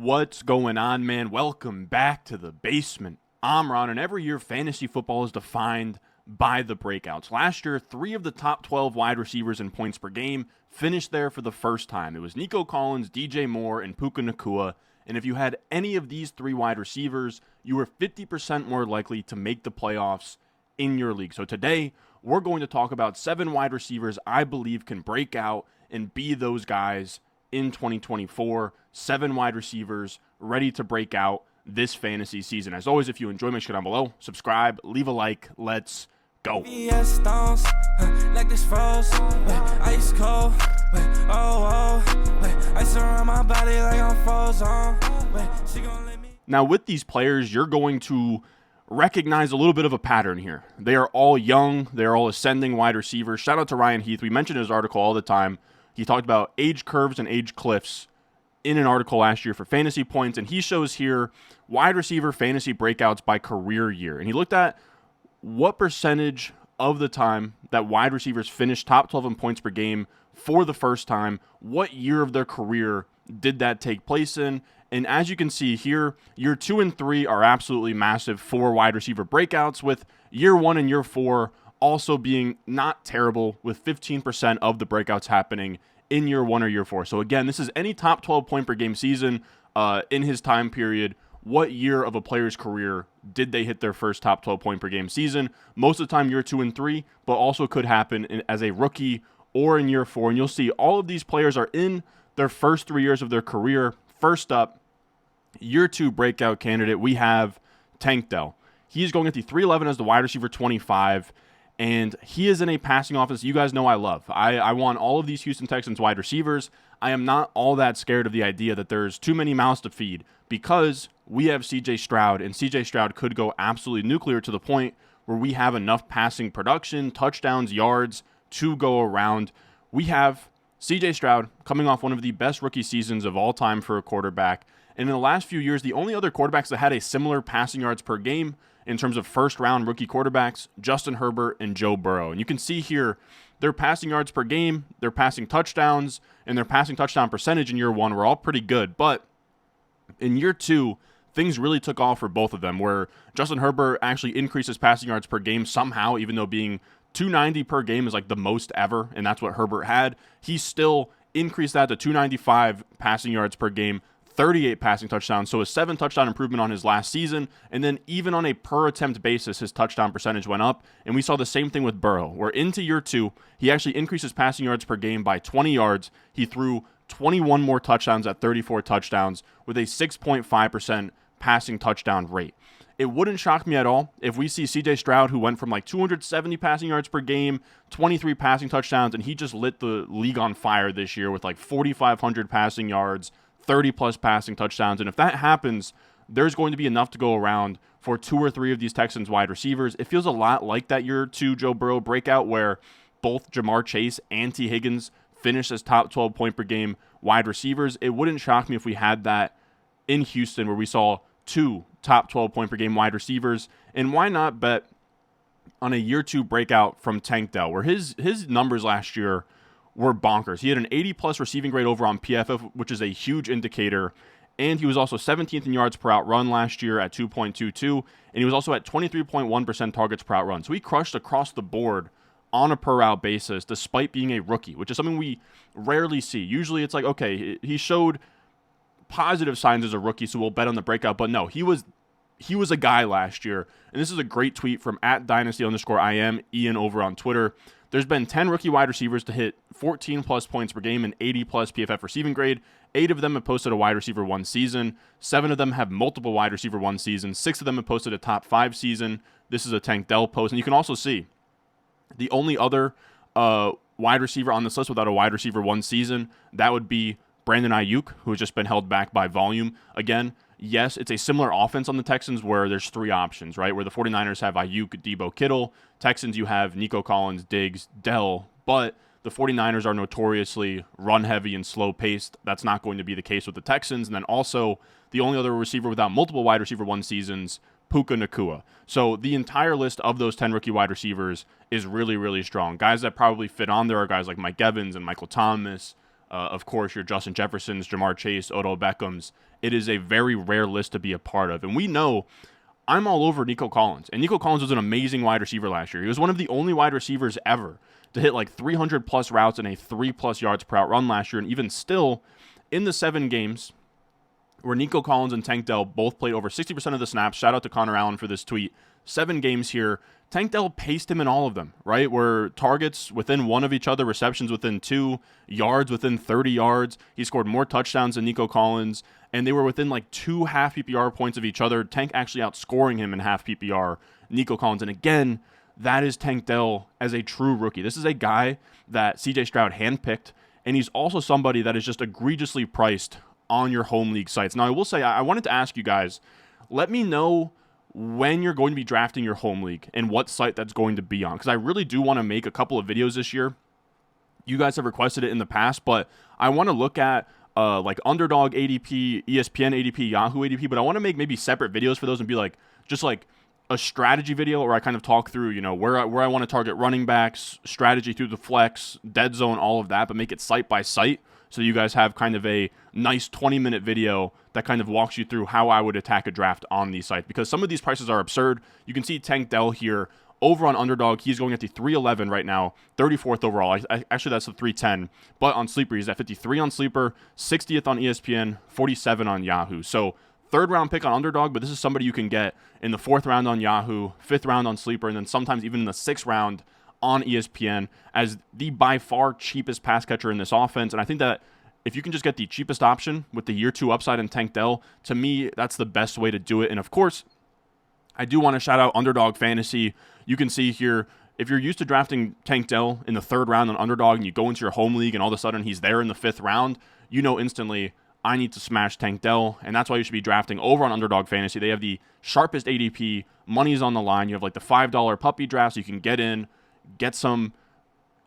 What's going on, man? Welcome back to the basement. I'm Ron, and every year fantasy football is defined by the breakouts. Last year, 3 of the top 12 wide receivers in points per game finished there for the first time. It was Nico Collins, DJ Moore, and Puka Nacua. And if you had any of these 3 wide receivers, you were 50% more likely to make the playoffs in your league. So today, we're going to talk about 7 wide receivers I believe can break out and be those guys in 2024. 7 wide receivers ready to break out this fantasy season. As always, if you enjoy, make sure down below, subscribe, leave a like. Let's go. Now, with these players, you're going to recognize a little bit of a pattern here. They are all young. They're all ascending wide receivers. Shout out to Ryan Heath. We mentioned his article all the time. He talked about age curves and age cliffs in an article last year for fantasy points, and he shows here wide receiver fantasy breakouts by career year. And he looked at what percentage of the time that wide receivers finished top 12 in points per game for the first time, what year of their career did that take place in. And as you can see here, year 2 and 3 are absolutely massive for wide receiver breakouts, with year 1 and year 4 also being not terrible, with 15% of the breakouts happening in year 1 or year 4. So again, this is any top 12 point per game season in his time period. What year of a player's career did they hit their first top 12 point per game season? Most of the time year 2 and 3, but also could happen as a rookie or in year 4. And you'll see all of these players are in their first 3 years of their career. First up, year 2 breakout candidate, we have Dell. He's going at the 311 as the wide receiver 25. And he is in a passing offense you guys know I love. I want all of these Houston Texans wide receivers. I am not all that scared of the idea that there's too many mouths to feed, because we have CJ Stroud, and CJ Stroud could go absolutely nuclear to the point where we have enough passing production, touchdowns, yards to go around. We have CJ Stroud coming off one of the best rookie seasons of all time for a quarterback. And in the last few years, the only other quarterbacks that had a similar passing yards per game in terms of first-round rookie quarterbacks, Justin Herbert and Joe Burrow. And you can see here, their passing yards per game, their passing touchdowns, and their passing touchdown percentage in year 1 were all pretty good. But in year 2, things really took off for both of them, where Justin Herbert actually increased his passing yards per game somehow, even though being 290 per game is like the most ever, and that's what Herbert had. He still increased that to 295 passing yards per game, 38 passing touchdowns, so a 7 touchdown improvement on his last season. And then even on a per attempt basis, his touchdown percentage went up. And we saw the same thing with Burrow, where into year 2, he actually increased his passing yards per game by 20 yards. He threw 21 more touchdowns at 34 touchdowns with a 6.5% passing touchdown rate. It wouldn't shock me at all if we see CJ Stroud, who went from like 270 passing yards per game, 23 passing touchdowns, and he just lit the league on fire this year with like 4,500 passing yards, 30-plus passing touchdowns. And if that happens, there's going to be enough to go around for 2 or 3 of these Texans wide receivers. It feels a lot like that year 2 Joe Burrow breakout, where both Jamar Chase and T. Higgins finished as top 12 point per game wide receivers. It wouldn't shock me if we had that in Houston, where we saw 2 top 12 point per game wide receivers. And why not bet on a year 2 breakout from Dell, where his numbers last year were bonkers. He had an 80-plus receiving grade over on PFF, which is a huge indicator. And he was also 17th in yards per out run last year at 2.22. And he was also at 23.1% targets per out run. So he crushed across the board on a per out basis, despite being a rookie, which is something we rarely see. Usually it's like, okay, he showed positive signs as a rookie, so we'll bet on the breakout. But no, he was a guy last year. And this is a great tweet from @Dynasty_IM Ian over on Twitter. There's been 10 rookie wide receivers to hit 14-plus points per game and 80-plus PFF receiving grade. 8 of them have posted a wide receiver 1 season. 7 of them have multiple wide receiver 1 seasons. 6 of them have posted a top 5 season. This is a Dell post. And you can also see the only other wide receiver on this list without a wide receiver 1 season, that would be Brandon Ayuk, who has just been held back by volume. Again, yes, it's a similar offense on the Texans where there's 3 options, right? Where the 49ers have Ayuk, Debo, Kittle. Texans, you have Nico Collins, Diggs, Dell. But the 49ers are notoriously run-heavy and slow-paced. That's not going to be the case with the Texans. And then also, the only other receiver without multiple wide receiver 1 seasons, Puka Nacua. So the entire list of those 10 rookie wide receivers is really, really strong. Guys that probably fit on there are guys like Mike Evans and Michael Thomas. Of course, your Justin Jeffersons, Jamar Chase, Odell Beckhams, it is a very rare list to be a part of. And we know I'm all over Nico Collins. And Nico Collins was an amazing wide receiver last year. He was one of the only wide receivers ever to hit like 300-plus routes and a 3+ yards per out run last year. And even still, in the 7 games where Nico Collins and Tank Dell both played over 60% of the snaps, shout out to Connor Allen for this tweet, 7 games here, Tank Dell paced him in all of them, right? Where targets within 1 of each other, receptions within 2, yards within 30 yards. He scored more touchdowns than Nico Collins, and they were within like 2 half PPR points of each other. Tank actually outscoring him in half PPR, Nico Collins. And again, that is Tank Dell as a true rookie. This is a guy that CJ Stroud handpicked, and he's also somebody that is just egregiously priced on your home league sites. Now, I will say, I wanted to ask you guys, let me know when you're going to be drafting your home league and what site that's going to be on, because I really do want to make a couple of videos this year. You guys have requested it in the past, but I want to look at like Underdog ADP, ESPN ADP, Yahoo ADP, but I want to make maybe separate videos for those and be like, just like a strategy video where I kind of talk through, you know, where I want to target running backs, strategy through the flex, dead zone, all of that, but make it site by site. So you guys have kind of a nice 20-minute video that kind of walks you through how I would attack a draft on these sites, because some of these prices are absurd. You can see Tank Dell here over on Underdog. He's going at the 311 right now, 34th overall. Actually, that's the 310. But on Sleeper, he's at 53 on Sleeper, 60th on ESPN, 47 on Yahoo. So 3rd round pick on Underdog, but this is somebody you can get in the 4th round on Yahoo, 5th round on Sleeper, and then sometimes even in the 6th round on ESPN as the by far cheapest pass catcher in this offense. And I think that if you can just get the cheapest option with the year 2 upside and Tank Dell, to me, that's the best way to do it. And of course, I do want to shout out Underdog Fantasy. You can see here, if you're used to drafting Tank Dell in the 3rd round on Underdog and you go into your home league and all of a sudden he's there in the 5th round, you know instantly, I need to smash Tank Dell, and that's why you should be drafting over on Underdog Fantasy. They have the sharpest ADP, money's on the line. You have like the $5 puppy draft, so you can get in, get some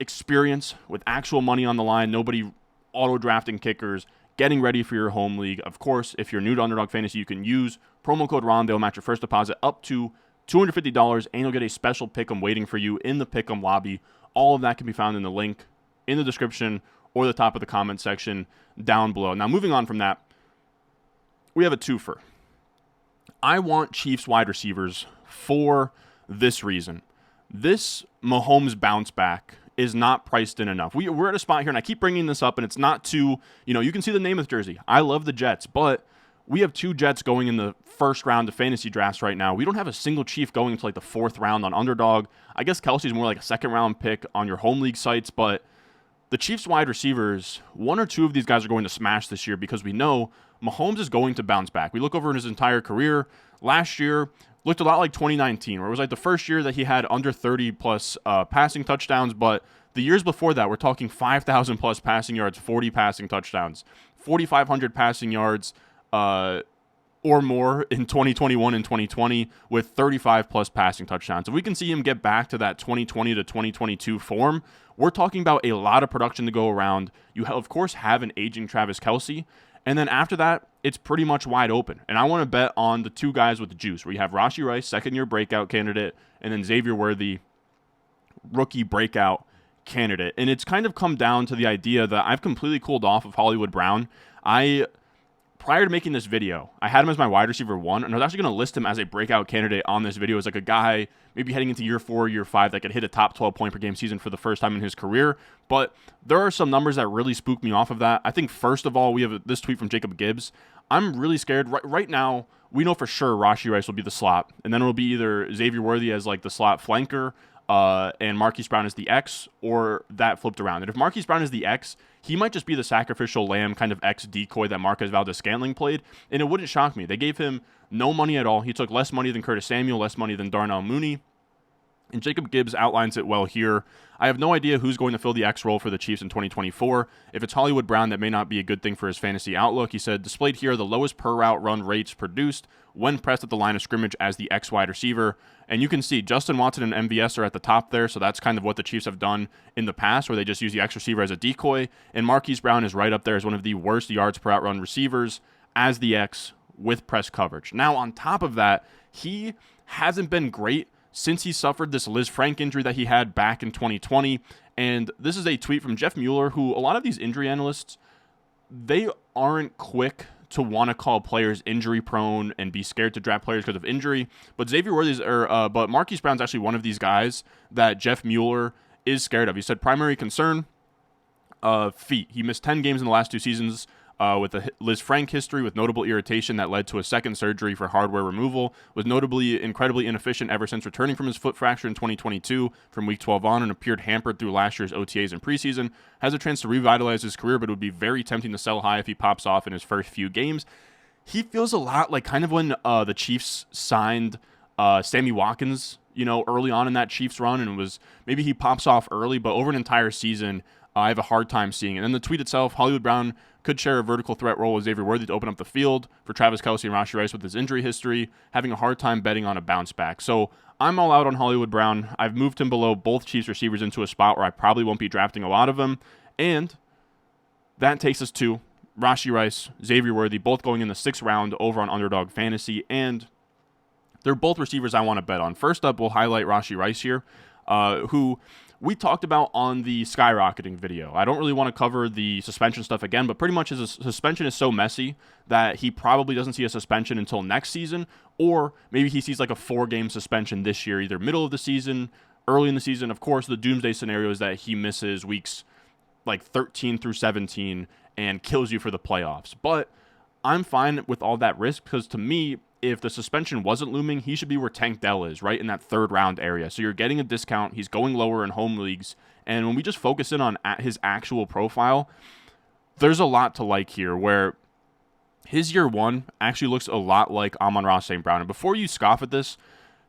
experience with actual money on the line, nobody auto-drafting kickers, getting ready for your home league. Of course, if you're new to Underdog Fantasy, you can use promo code RON. They'll match your first deposit up to $250, and you'll get a special pick'em waiting for you in the pick'em lobby. All of that can be found in the link in the description or the top of the comment section down below. Now, moving on from that, we have a twofer. I want Chiefs wide receivers for this reason. This Mahomes bounce back is not priced in enough. We're at a spot here, and I keep bringing this up, and it's not too, you can see the Namath jersey. I love the Jets, but we have 2 Jets going in the 1st round of fantasy drafts right now. We don't have a single Chief going into like the 4th round on Underdog. I guess Kelsey's more like a 2nd round pick on your home league sites, but the Chiefs wide receivers, 1 or 2 of these guys are going to smash this year because we know Mahomes is going to bounce back. We look over his entire career. Last year looked a lot like 2019, where it was like the first year that he had under 30-plus passing touchdowns, but the years before that, we're talking 5,000-plus passing yards, 40 passing touchdowns, 4,500 passing yards or more in 2021 and 2020 with 35-plus passing touchdowns. If we can see him get back to that 2020 to 2022 form, we're talking about a lot of production to go around. You, of course, have an aging Travis Kelce, and then after that, it's pretty much wide open. And I want to bet on the 2 guys with the juice, where you have Rashee Rice, 2nd-year breakout candidate, and then Xavier Worthy, rookie breakout candidate. And it's kind of come down to the idea that I've completely cooled off of Hollywood Brown. Prior to making this video, I had him as my wide receiver 1, and I was actually going to list him as a breakout candidate on this video as like a guy maybe heading into year 4, year 5 that could hit a top 12 point per game season for the first time in his career. But there are some numbers that really spook me off of that. I think first of all, we have this tweet from Jacob Gibbs. I'm really scared. Right now, we know for sure Rashee Rice will be the slot, and then it'll be either Xavier Worthy as like the slot flanker, and Marquise Brown is the X, or that flipped around. And if Marquise Brown is the X, he might just be the sacrificial lamb kind of X decoy that Marquez Valdes-Scantling played, and it wouldn't shock me. They gave him no money at all. He took less money than Curtis Samuel, less money than Darnell Mooney, and Jacob Gibbs outlines it well here. I have no idea who's going to fill the X role for the Chiefs in 2024. If it's Hollywood Brown, that may not be a good thing for his fantasy outlook. He said, displayed here are the lowest per route run rates produced when pressed at the line of scrimmage as the X wide receiver. And you can see Justin Watson and MVS are at the top there, so that's kind of what the Chiefs have done in the past, where they just use the X receiver as a decoy. And Marquise Brown is right up there as one of the worst yards per out run receivers as the X with press coverage. Now, on top of that, he hasn't been great since he suffered this Liz Frank injury that he had back in 2020. And this is a tweet from Jeff Mueller, who a lot of these injury analysts, they aren't quick to want to call players injury prone and be scared to draft players because of injury. But but Marquise Brown's actually one of these guys that Jeff Mueller is scared of. He said primary concern, feet. He missed 10 games in the last 2 seasons with a Liz Frank history with notable irritation that led to a second surgery for hardware removal, was notably incredibly inefficient ever since returning from his foot fracture in 2022 from week 12 on, and appeared hampered through last year's OTAs and preseason. Has a chance to revitalize his career, but it would be very tempting to sell high if he pops off in his first few games. He feels a lot like kind of when the Chiefs signed Sammy Watkins, early on in that Chiefs run, and maybe he pops off early, but over an entire season, I have a hard time seeing it. And then the tweet itself, Hollywood Brown could share a vertical threat role with Xavier to open up the field for Travis Kelce and Rashee Rice with his injury history, having a hard time betting on a bounce back. So I'm all out on Hollywood Brown. I've moved him below both Chiefs receivers into a spot where I probably won't be drafting a lot of them. And that takes us to Rashee Rice, Xavier, both going in the 6th round over on Underdog Fantasy. And they're both receivers I want to bet on. First up, we'll highlight Rashee Rice here, who we talked about on the skyrocketing video. I don't really want to cover the suspension stuff again, but pretty much his suspension is so messy that he probably doesn't see a suspension until next season, or maybe he sees like a 4-game suspension this year, either middle of the season, early in the season. Of course, the doomsday scenario is that he misses weeks like 13 through 17 and kills you for the playoffs. But I'm fine with all that risk because to me, if the suspension wasn't looming, he should be where Tank Dell is, right in that 3rd round area. So you're getting a discount. He's going lower in home leagues. And when we just focus in on his actual profile, there's a lot to like here where his year 1 actually looks a lot like Amon-Ra St. Brown. And before you scoff at this,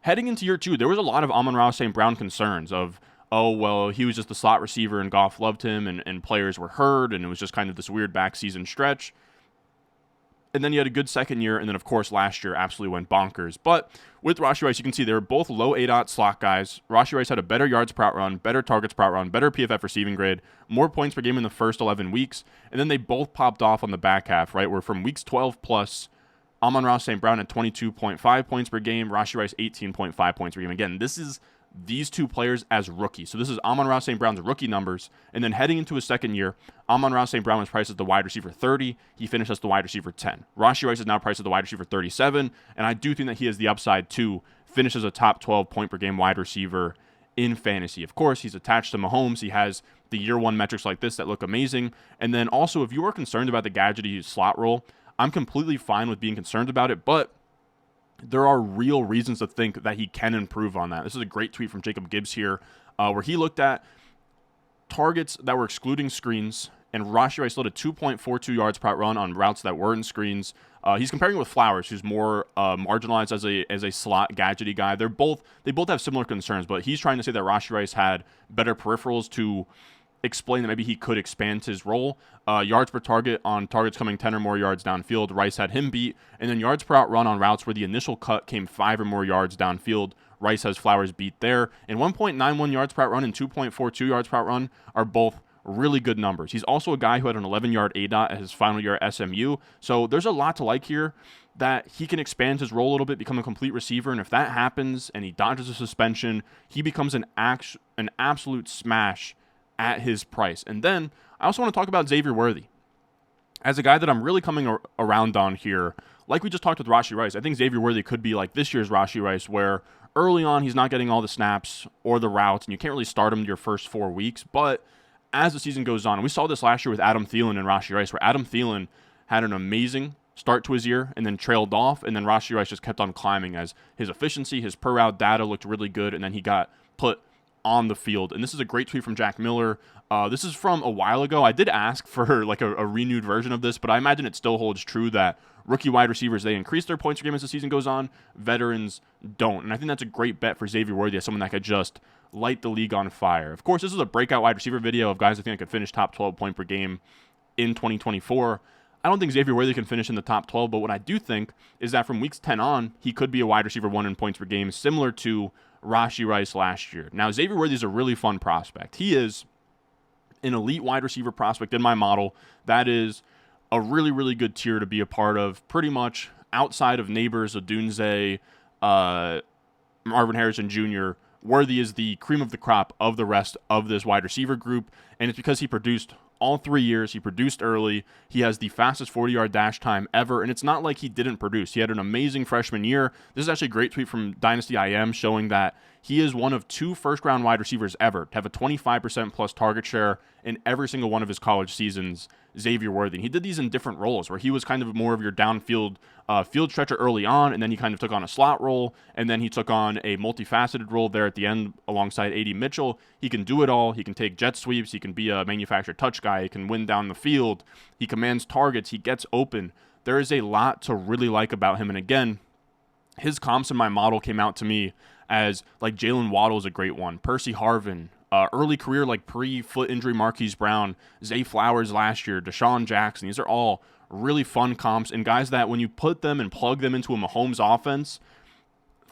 heading into year 2, there was a lot of Amon-Ra St. Brown concerns of, oh, well, he was just the slot receiver and Goff loved him and players were hurt and it was just kind of this weird back season stretch. And then you had a good second year, and then, of course, last year absolutely went bonkers. But with Rashee Rice, you can see they were both low ADOT slot guys. Rashee Rice had a better yards per out run, better targets per out run, better PFF receiving grade, more points per game in the first 11 weeks. And then they both popped off on the back half, right, where from weeks 12 plus, Amon-Ra St. Brown at 22.5 points per game, Rashee Rice 18.5 points per game. Again, this is these two players as rookies. So this is Amon-Ra St. Brown's rookie numbers. And then heading into his second year, Amon-Ra St. Brown was priced as the wide receiver 30. He finished as the wide receiver 10. Rashee Rice is now priced as the wide receiver 37. And I do think that he has the upside to finish as a top 12 point per game wide receiver in fantasy. Of course, he's attached to Mahomes. He has the year 1 metrics like this that look amazing. And then also, if you are concerned about the gadgety slot role, I'm completely fine with being concerned about it. But there are real reasons to think that he can improve on that. This is a great tweet from Jacob Gibbs here, where he looked at targets that were excluding screens, and Rashee Rice led a 2.42 yards per run on routes that were in screens. He's comparing with Flowers, who's more marginalized as a slot gadgety guy. They both have similar concerns, but he's trying to say that Rashee Rice had better peripherals to explain that maybe he could expand his role. Yards per target on targets coming 10 or more yards downfield, Rice had him beat. And then yards per out run on routes where the initial cut came 5 or more yards downfield, Rice has Flowers beat there. And 1.91 yards per out run and 2.42 yards per out run are both really good numbers. He's also a guy who had an 11-yard ADOT at his final year at SMU. So there's a lot to like here, that he can expand his role a little bit, become a complete receiver. And if that happens and he dodges a suspension, he becomes an absolute smash at his price. And then I also want to talk about Xavier Worthy as a guy that I'm really coming around on here. Like we just talked with Rashee Rice, I think Xavier Worthy could be like this year's Rashee Rice, where early on he's not getting all the snaps or the routes, and you can't really start him your first 4 weeks. But as the season goes on, and we saw this last year with Adam Thielen and Rashee Rice, where Adam Thielen had an amazing start to his year and then trailed off, and then Rashee Rice just kept on climbing as his efficiency, his per route data looked really good, and then he got put on the field. And this is a great tweet from Jack Miller. This is from a while ago. I did ask for like a renewed version of this, but I imagine it still holds true that rookie wide receivers, they increase their points per game as the season goes on. Veterans don't. And I think that's a great bet for Xavier Worthy as someone that could just light the league on fire. Of course, this is a breakout wide receiver video of guys I think that could finish top 12 point per game in 2024. I don't think Xavier Worthy can finish in the top 12, but what I do think is that from weeks 10 on, he could be a wide receiver 1 in points per game, similar to Rashee Rice last year. Now, Xavier Worthy is a really fun prospect. He is an elite wide receiver prospect in my model. That is a really, really good tier to be a part of, pretty much outside of Neighbors, Odunze, Marvin Harrison Jr. Worthy is the cream of the crop of the rest of this wide receiver group, and it's because he produced all 3 years. He produced early. He has the fastest 40-yard dash time ever, and it's not like he didn't produce. He had an amazing freshman year. This is actually a great tweet from Dynasty IM showing that he is one of 2 first-round wide receivers ever to have a 25% plus target share in every single one of his college seasons, Xavier Worthy. And he did these in different roles where he was kind of more of your downfield field stretcher early on, and then he kind of took on a slot role, and then he took on a multifaceted role there at the end alongside A.D. Mitchell. He can do it all. He can take jet sweeps. He can be a manufactured touch guy. He can win down the field. He commands targets. He gets open. There is a lot to really like about him. And again, his comps in my model came out to me as like Jalen Waddle is a great one. Percy Harvin, early career like pre-foot injury Marquise Brown, Zay Flowers last year, Deshaun Jackson. These are all really fun comps and guys that when you put them and plug them into a Mahomes offense,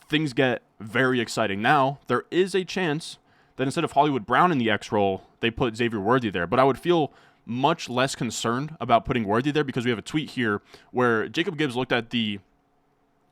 things get very exciting. Now, there is a chance that instead of Hollywood Brown in the X role, they put Xavier Worthy there. But I would feel much less concerned about putting Worthy there because we have a tweet here where Jacob Gibbs looked at the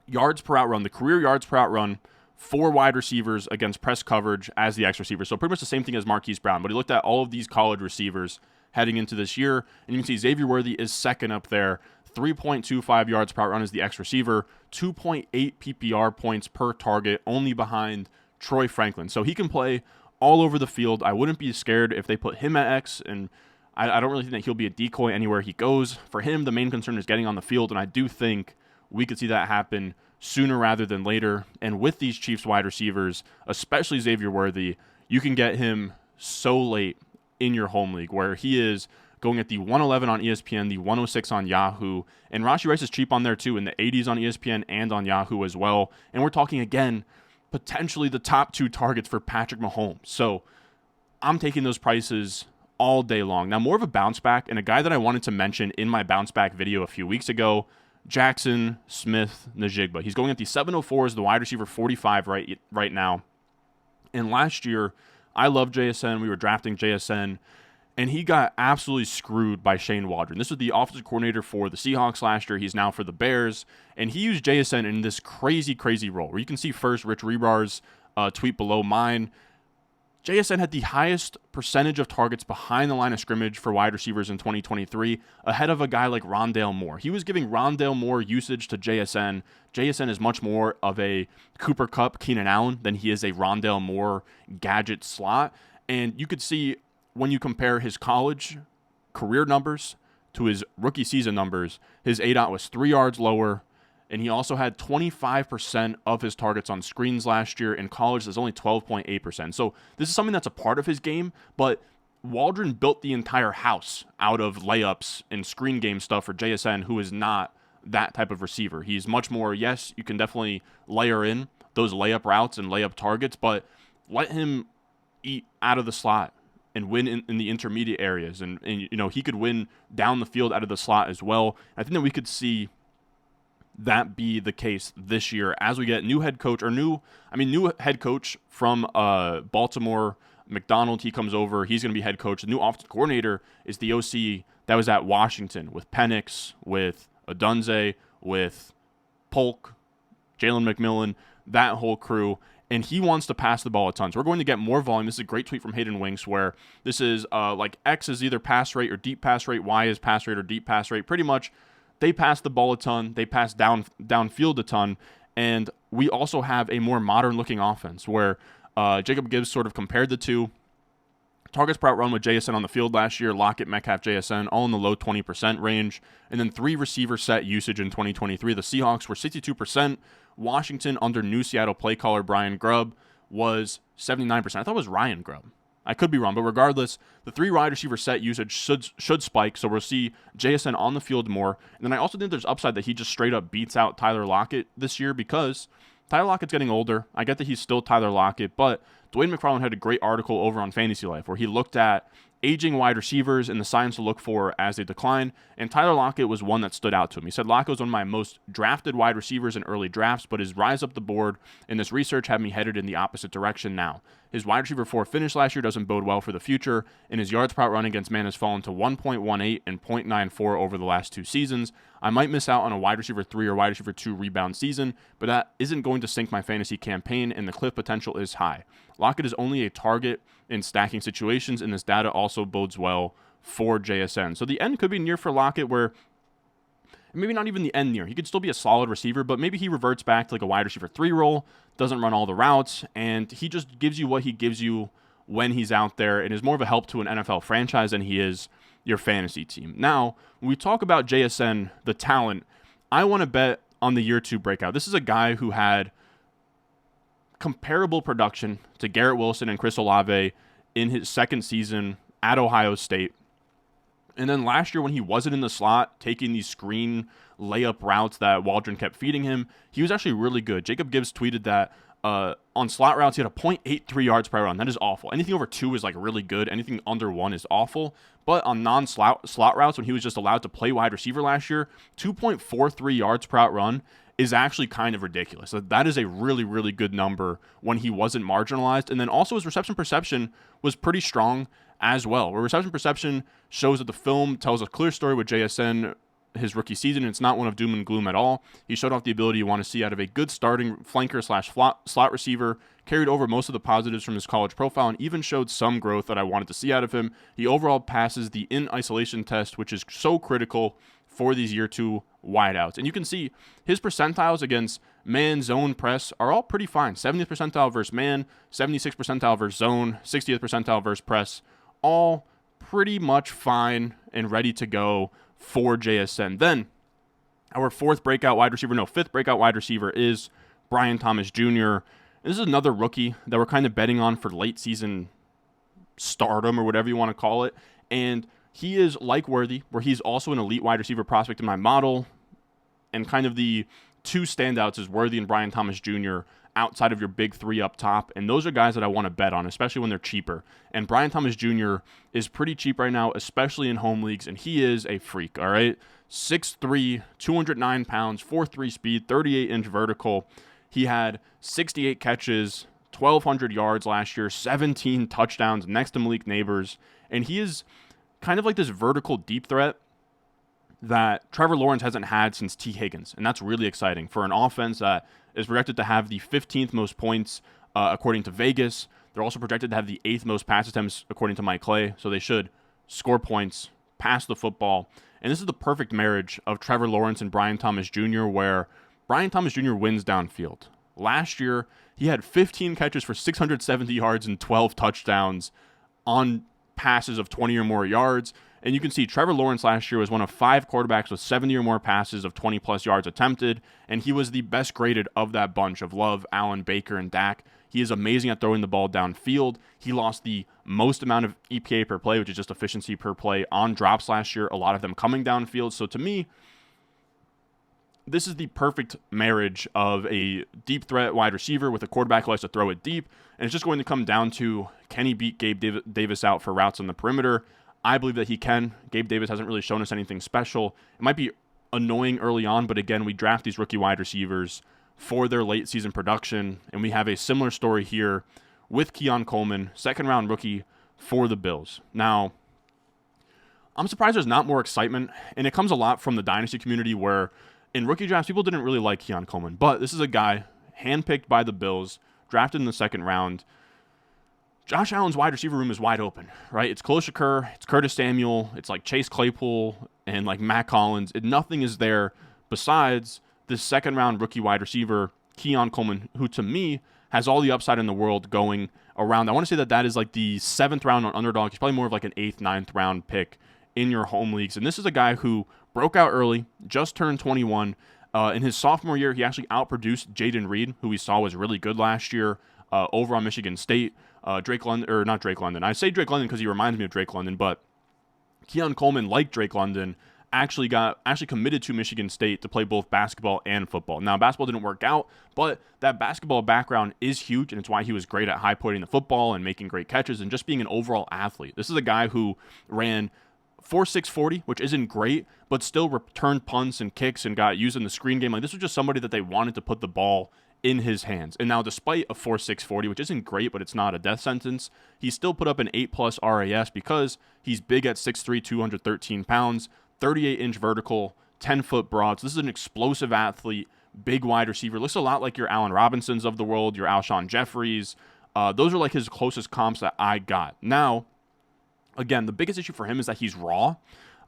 yards per out run, the career yards per out run for wide receivers against press coverage as the X receiver. So pretty much the same thing as Marquise Brown, but he looked at all of these college receivers heading into this year, and you can see Xavier Worthy is second up there. 3.25 yards per out run as the X receiver, 2.8 PPR points per target, only behind Troy Franklin. So he can play all over the field. I wouldn't be scared if they put him at X, and I don't really think that he'll be a decoy anywhere he goes. For him, the main concern is getting on the field, and I do think we could see that happen sooner rather than later. And with these Chiefs wide receivers, especially Xavier Worthy, you can get him so late in your home league where he is going at the 111 on ESPN, the 106 on Yahoo, and Rashee Rice is cheap on there too, in the 80s on ESPN and on Yahoo as well. And we're talking, again, potentially the top 2 targets for Patrick Mahomes. So I'm taking those prices all day long. Now, more of a bounce back, and a guy that I wanted to mention in my bounce back video a few weeks ago, Jaxon Smith-Njigba. He's going at the 704 as the wide receiver 45 right now. And last year, I love JSN. We were drafting JSN, and he got absolutely screwed by Shane Waldron. This was the offensive coordinator for the Seahawks last year. He's now for the Bears, and he used JSN in this crazy, crazy role where you can see first Rich Rebar's tweet below mine. JSN had the highest percentage of targets behind the line of scrimmage for wide receivers in 2023, ahead of a guy like Rondale Moore. He was giving Rondale Moore usage to JSN. JSN is much more of a Cooper Kupp, Keenan Allen than he is a Rondale Moore gadget slot. And you could see when you compare his college career numbers to his rookie season numbers, his ADOT was 3 yards lower, and he also had 25% of his targets on screens last year. In college, there's only 12.8%. So this is something that's a part of his game, but Waldron built the entire house out of layups and screen game stuff for JSN, who is not that type of receiver. He's much more, yes, you can definitely layer in those layup routes and layup targets, but let him eat out of the slot and win in the intermediate areas. And, you know, he could win down the field out of the slot as well. I think that we could see that be the case this year as we get new head coach new head coach from Baltimore. McDonald, he comes over. He's going to be head coach. The new offensive coordinator is the OC that was at Washington with Penix, with Odunze, with Polk, Jalen McMillan, that whole crew. And he wants to pass the ball a ton. So we're going to get more volume. This is a great tweet from Hayden Winks where this is like X is either pass rate or deep pass rate. Y is pass rate or deep pass rate. Pretty much they pass the ball a ton. They pass downfield a ton. And we also have a more modern-looking offense where Jacob Gibbs sort of compared the two. Targets per out run with JSN on the field last year, Lockett, Metcalf, JSN, all in the low 20% range. And then 3 receiver set usage in 2023. The Seahawks were 62%. Washington, under new Seattle play caller Brian Grubb, was 79%. I thought it was Ryan Grubb. I could be wrong, but regardless, the 3 wide receiver set usage should spike, so we'll see JSN on the field more. And then I also think there's upside that he just straight up beats out Tyler Lockett this year because Tyler Lockett's getting older. I get that he's still Tyler Lockett, but Dwayne McFarland had a great article over on Fantasy Life where he looked at aging wide receivers and the signs to look for as they decline, and Tyler Lockett was one that stood out to him. He said Lockett was one of my most drafted wide receivers in early drafts, but his rise up the board in this research had me headed in the opposite direction now. His wide receiver 4 finish last year doesn't bode well for the future, and his yards per out run against man has fallen to 1.18 and 0.94 over the last 2 seasons. I might miss out on a wide receiver 3 or wide receiver 2 rebound season, but that isn't going to sink my fantasy campaign, and the cliff potential is high. Lockett is only a target in stacking situations, and this data also bodes well for JSN. So the end could be near for Lockett, where maybe not even the end near. He could still be a solid receiver, but maybe he reverts back to like a wide receiver 3 role, doesn't run all the routes, and he just gives you what he gives you when he's out there and is more of a help to an NFL franchise than he is your fantasy team. Now, when we talk about JSN, the talent, I want to bet on the year 2 breakout. This is a guy who had comparable production to Garrett Wilson and Chris Olave in his second season at Ohio State. And then last year when he wasn't in the slot, taking these screen layup routes that Waldron kept feeding him, he was actually really good. Jacob Gibbs tweeted that on slot routes, he had a 0.83 yards per run. That is awful. Anything over 2 is like really good. Anything under 1 is awful. But on slot routes, when he was just allowed to play wide receiver last year, 2.43 yards per out run is actually kind of ridiculous. That is a really, really good number when he wasn't marginalized. And then also his reception perception was pretty strong as well, where reception perception shows that the film tells a clear story with JSN his rookie season. It's not one of doom and gloom at all. He showed off the ability you want to see out of a good starting flanker / slot receiver, carried over most of the positives from his college profile, and even showed some growth that I wanted to see out of him. He overall passes the in-isolation test, which is so critical for these year 2 wideouts. And you can see his percentiles against man zone press are all pretty fine. 70th percentile versus man, 76th percentile versus zone, 60th percentile versus press, all pretty much fine and ready to go for JSN. Then our fifth breakout wide receiver is Brian Thomas Jr. This is another rookie that we're kind of betting on for late season stardom or whatever you want to call it. And he is like Worthy, where he's also an elite wide receiver prospect in my model. And kind of the 2 standouts is Worthy and Brian Thomas Jr. outside of your big 3 up top. And those are guys that I want to bet on, especially when they're cheaper. And Brian Thomas Jr. is pretty cheap right now, especially in home leagues. And he is a freak, all right? 6'3", 209 pounds, 4.3 speed, 38-inch vertical. He had 68 catches, 1,200 yards last year, 17 touchdowns next to Malik Neighbors. And he is kind of like this vertical deep threat that Trevor Lawrence hasn't had since T. Higgins. And that's really exciting for an offense that is projected to have the 15th most points according to Vegas. They're also projected to have the 8th most pass attempts according to Mike Clay. So they should score points, pass the football. And this is the perfect marriage of Trevor Lawrence and Brian Thomas Jr., where Brian Thomas Jr. wins downfield. Last year, he had 15 catches for 670 yards and 12 touchdowns on passes of 20 or more yards. And you can see Trevor Lawrence last year was one of 5 quarterbacks with 70 or more passes of 20-plus yards attempted, and he was the best graded of that bunch of Love, Allen, Baker, and Dak. He is amazing at throwing the ball downfield. He lost the most amount of EPA per play, which is just efficiency per play, on drops last year, a lot of them coming downfield. So to me, this is the perfect marriage of a deep threat wide receiver with a quarterback who likes to throw it deep, and it's just going to come down to, can he beat Gabe Davis out for routes on the perimeter? I believe that he can. Gabe Davis hasn't really shown us anything special. It might be annoying early on, but again, we draft these rookie wide receivers for their late season production, and we have a similar story here with Keon Coleman, 2nd-round rookie for the Bills. Now, I'm surprised there's not more excitement, and it comes a lot from the dynasty community where in rookie drafts, people didn't really like Keon Coleman, but this is a guy handpicked by the Bills, drafted in the 2nd round. Josh Allen's wide receiver room is wide open, right? It's Khalil Shakir, it's Curtis Samuel, it's like Chase Claypool and like Matt Collins. Nothing is there besides this 2nd-round rookie wide receiver, Keon Coleman, who to me has all the upside in the world going around. I want to say that is like the 7th round on underdog. He's probably more of like an 8th, 9th round pick in your home leagues. And this is a guy who broke out early, just turned 21. In his sophomore year, he actually outproduced Jaden Reed, who we saw was really good last year over on Michigan State. Drake London, or not Drake London. I say Drake London because he reminds me of Drake London, but Keon Coleman, like Drake London, actually committed to Michigan State to play both basketball and football. Now, basketball didn't work out, but that basketball background is huge, and it's why he was great at high-pointing the football and making great catches and just being an overall athlete. This is a guy who ran 4.640, which isn't great, but still returned punts and kicks and got used in the screen game. Like, this was just somebody that they wanted to put the ball in his hands. And now, despite a 4.640, which isn't great, but it's not a death sentence, he still put up an 8+ RAS because he's big at 6'3", 213 pounds, 38-inch vertical, 10-foot broad. So this is an explosive athlete, big wide receiver. Looks a lot like your Allen Robinsons of the world, your Alshon Jeffries. Those are like his closest comps that I got. Now, Again, the biggest issue for him is that he's raw,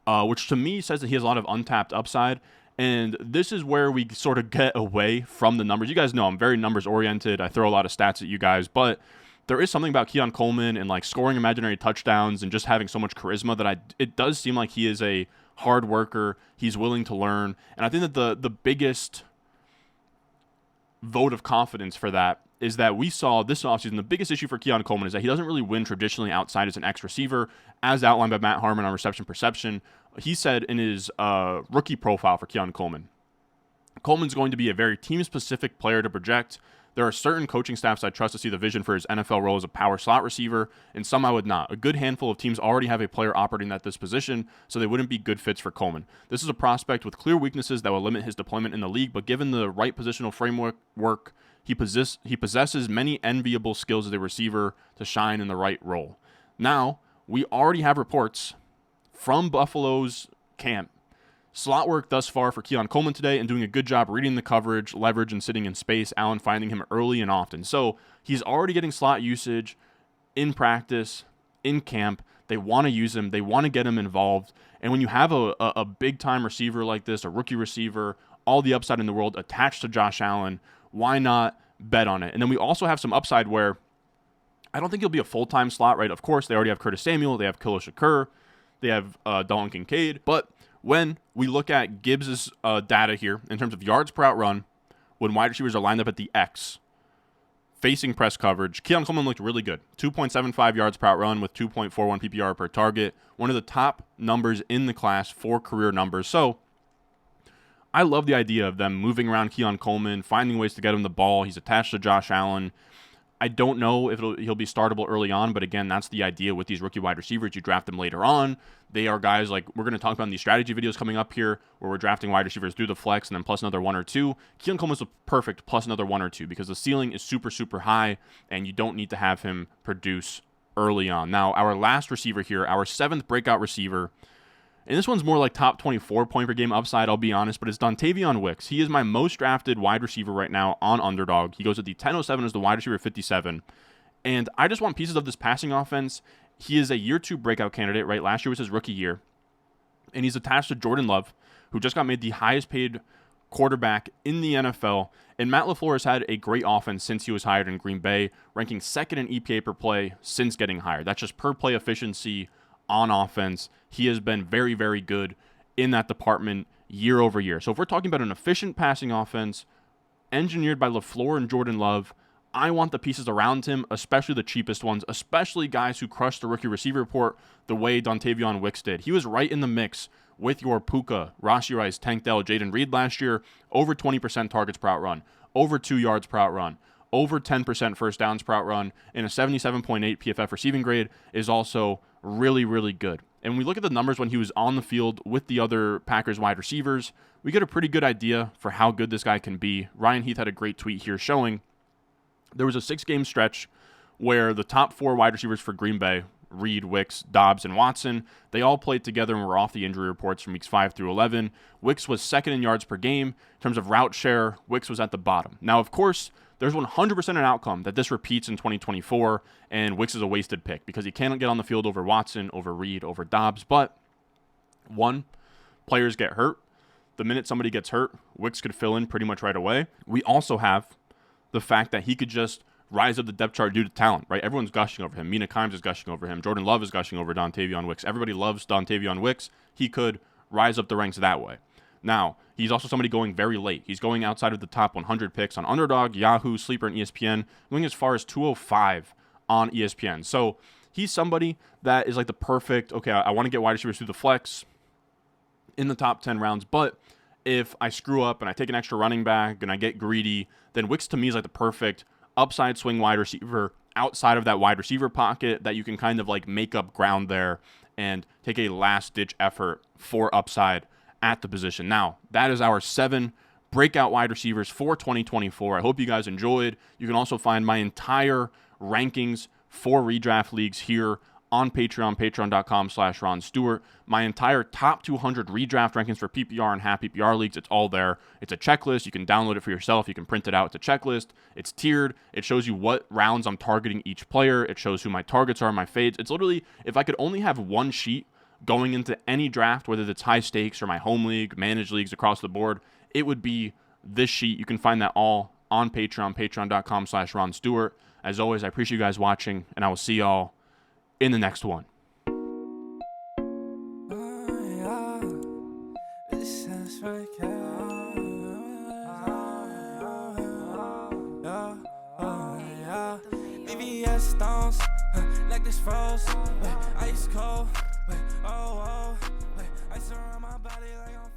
which to me says that he has a lot of untapped upside. And this is where we sort of get away from the numbers. You guys know I'm very numbers oriented. I throw a lot of stats at you guys, but there is something about Keon Coleman and like scoring imaginary touchdowns and just having so much charisma that it does seem like he is a hard worker. He's willing to learn. And I think that the biggest vote of confidence for that is that we saw this offseason, the biggest issue for Keon Coleman is that he doesn't really win traditionally outside as an X receiver, as outlined by Matt Harmon on Reception Perception. He said in his rookie profile for Keon Coleman, Coleman's going to be a very team-specific player to project. There are certain coaching staffs I trust to see the vision for his NFL role as a power slot receiver, and some I would not. A good handful of teams already have a player operating at this position, so they wouldn't be good fits for Coleman. This is a prospect with clear weaknesses that will limit his deployment in the league, but given the right positional framework, he possesses many enviable skills as a receiver to shine in the right role. Now, we already have reports from Buffalo's camp. Slot work thus far for Keon Coleman today and doing a good job reading the coverage, leverage, and sitting in space. Allen finding him early and often. So he's already getting slot usage in practice, in camp. They want to use him. They want to get him involved. And when you have a big-time receiver like this, a rookie receiver, all the upside in the world attached to Josh Allen, why not bet on it? And then we also have some upside where I don't think he'll be a full-time slot, right? Of course, they already have Curtis Samuel. They have Khalil Shakur. They have Dalton Kincaid. But when we look at Gibbs' data here in terms of yards per out run, when wide receivers are lined up at the X, facing press coverage, Keon Coleman looked really good. 2.75 yards per out run with 2.41 PPR per target. One of the top numbers in the class for career numbers. So I love the idea of them moving around Keon Coleman, finding ways to get him the ball. He's attached to Josh Allen. I don't know if he'll be startable early on, but again, that's the idea with these rookie wide receivers. You draft them later on. They are guys like we're going to talk about in these strategy videos coming up here where we're drafting wide receivers through the flex and then plus another one or two. Keon Coleman's a perfect plus another one or two because the ceiling is super, super high and you don't need to have him produce early on. Now, our last receiver here, our seventh breakout receiver, and this one's more like top 24 point per game upside, I'll be honest, but it's Dontayvion Wicks. He is my most drafted wide receiver right now on Underdog. He goes at the 1007 as the wide receiver 57. And I just want pieces of this passing offense. He is a year two breakout candidate, right? Last year was his rookie year. And he's attached to Jordan Love, who just got made the highest paid quarterback in the NFL. And Matt LaFleur has had a great offense since he was hired in Green Bay, ranking second in EPA per play since getting hired. That's just per play efficiency on offense. He has been very, very good in that department year over year. So if we're talking about an efficient passing offense engineered by LaFleur and Jordan Love, I want the pieces around him, especially the cheapest ones, especially guys who crushed the rookie receiver report the way Dontayvion Wicks did. He was right in the mix with your Puka, Rashee Rice, Tank Dell, Jaden Reed last year, over 20% targets per out run, over 2 yards per out run, over 10% first downs per out run, and a 77.8 PFF receiving grade is also really, really good. And we look at the numbers when he was on the field with the other Packers wide receivers, we get a pretty good idea for how good this guy can be. Ryan Heath had a great tweet here showing there was a 6-game stretch where the top 4 wide receivers for Green Bay, Reed, Wicks, Dobbs, and Watson, they all played together and were off the injury reports from weeks 5 through 11. Wicks was second in yards per game. In terms of route share, Wicks was at the bottom. Now, of course, there's 100% an outcome that this repeats in 2024, and Wicks is a wasted pick because he cannot get on the field over Watson, over Reed, over Dobbs. But, one, players get hurt. The minute somebody gets hurt, Wicks could fill in pretty much right away. We also have the fact that he could just rise up the depth chart due to talent, right? Everyone's gushing over him. Mina Kimes is gushing over him. Jordan Love is gushing over Dontayvion Wicks. Everybody loves Dontayvion Wicks. He could rise up the ranks that way. Now, he's also somebody going very late. He's going outside of the top 100 picks on Underdog, Yahoo, Sleeper, and ESPN, going as far as 205 on ESPN. So he's somebody that is like the perfect, okay, I want to get wide receivers through the flex in the top 10 rounds, but if I screw up and I take an extra running back and I get greedy, then Wicks to me is like the perfect upside swing wide receiver outside of that wide receiver pocket that you can kind of like make up ground there and take a last-ditch effort for upside at the position. Now, that is our 7 breakout wide receivers for 2024. I hope you guys enjoyed. You can also find my entire rankings for redraft leagues here on Patreon, patreon.com/Ron Stewart. My entire top 200 redraft rankings for PPR and half PPR leagues, it's all there. It's a checklist. You can download it for yourself. You can print it out. It's a checklist. It's tiered. It shows you what rounds I'm targeting each player. It shows who my targets are, my fades. It's literally, if I could only have one sheet going into any draft, whether it's high stakes or my home league, managed leagues across the board, it would be this sheet. You can find that all on Patreon, patreon.com/Ron Stewart. As always, I appreciate you guys watching, and I will see y'all in the next one. Stones, like this froze, ice cold, ice around my body like I'm